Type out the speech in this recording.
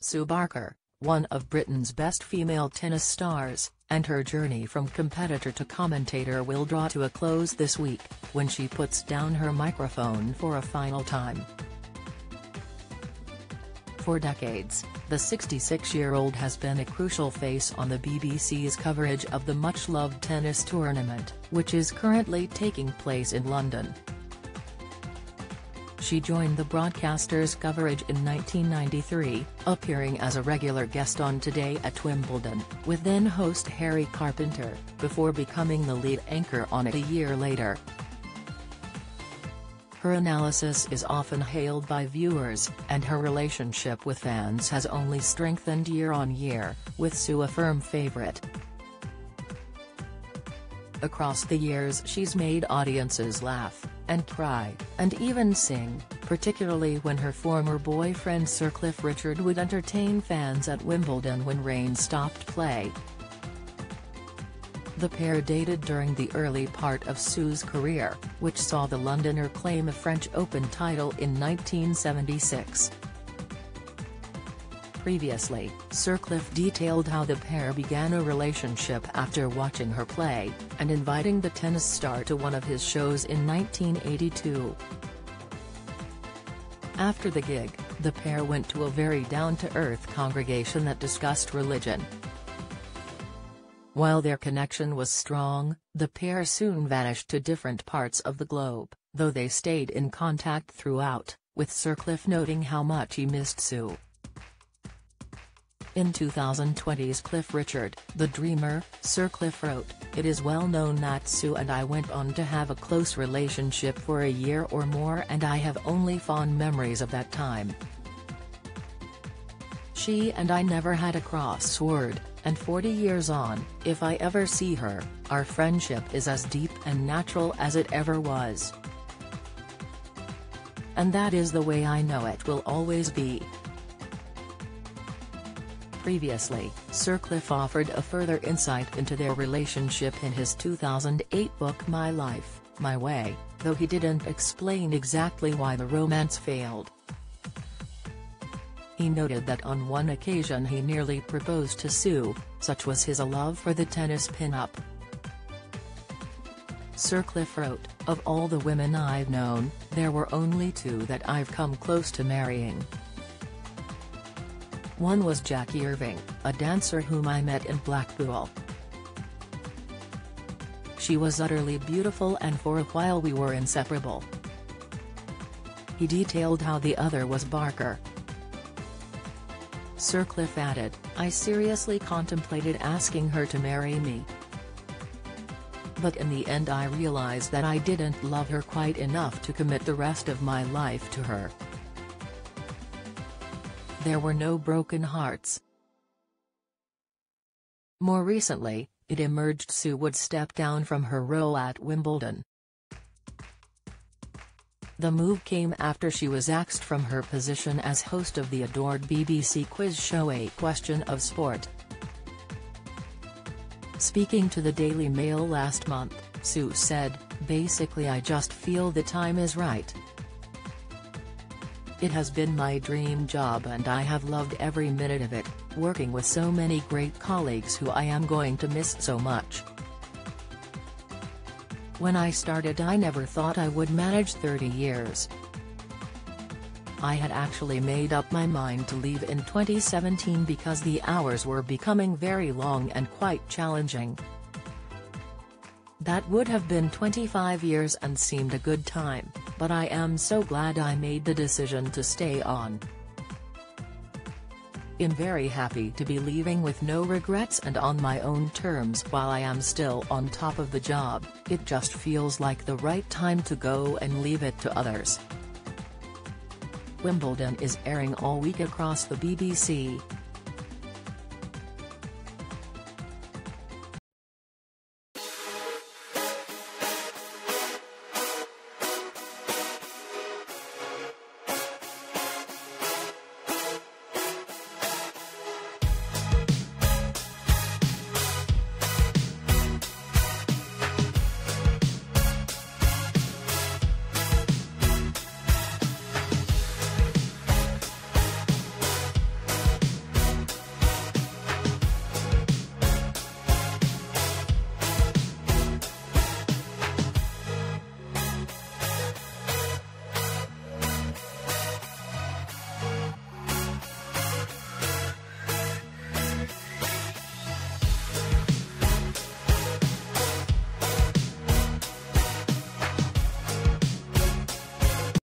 Sue Barker, one of Britain's best female tennis stars, and her journey from competitor to commentator will draw to a close this week, when she puts down her microphone for a final time. For decades, the 66-year-old has been a crucial face on the BBC's coverage of the much-loved tennis tournament, which is currently taking place in London. She joined the broadcaster's coverage in 1993, appearing as a regular guest on Today at Wimbledon, with then-host Harry Carpenter, before becoming the lead anchor on it a year later. Her analysis is often hailed by viewers, and her relationship with fans has only strengthened year on year, with Sue a firm favourite. Across the years she's made audiences laugh, and cry, and even sing, particularly when her former boyfriend Sir Cliff Richard would entertain fans at Wimbledon when rain stopped play. The pair dated during the early part of Sue's career, which saw the Londoner claim a French Open title in 1976. Previously, Sir Cliff detailed how the pair began a relationship after watching her play, and inviting the tennis star to one of his shows in 1982. After the gig, the pair went to a very down-to-earth congregation that discussed religion. While their connection was strong, the pair soon vanished to different parts of the globe, though they stayed in contact throughout, with Sir Cliff noting how much he missed Sue. In 2020's Cliff Richard, the Dreamer, Sir Cliff wrote, "It is well known that Sue and I went on to have a close relationship for a year or more, and I have only fond memories of that time. She and I never had a crossword, and 40 years on, if I ever see her, our friendship is as deep and natural as it ever was. And that is the way I know it will always be." Previously, Sir Cliff offered a further insight into their relationship in his 2008 book My Life, My Way, though he didn't explain exactly why the romance failed. He noted that on one occasion he nearly proposed to Sue, such was his love for the tennis pin-up. Sir Cliff wrote, "Of all the women I've known, there were only two that I've come close to marrying. One was Jackie Irving, a dancer whom I met in Blackpool. She was utterly beautiful and for a while we were inseparable." He detailed how the other was Barker. Sir Cliff added, "I seriously contemplated asking her to marry me. But in the end I realized that I didn't love her quite enough to commit the rest of my life to her. There were no broken hearts." More recently, it emerged Sue would step down from her role at Wimbledon. The move came after she was axed from her position as host of the adored BBC quiz show A Question of Sport. Speaking to the Daily Mail last month, Sue said, "Basically I just feel the time is right. It has been my dream job and I have loved every minute of it, working with so many great colleagues who I am going to miss so much. When I started I never thought I would manage 30 years. I had actually made up my mind to leave in 2017 because the hours were becoming very long and quite challenging. That would have been 25 years and seemed a good time, but I am so glad I made the decision to stay on. I'm very happy to be leaving with no regrets and on my own terms while I am still on top of the job. It just feels like the right time to go and leave it to others." Wimbledon is airing all week across the BBC,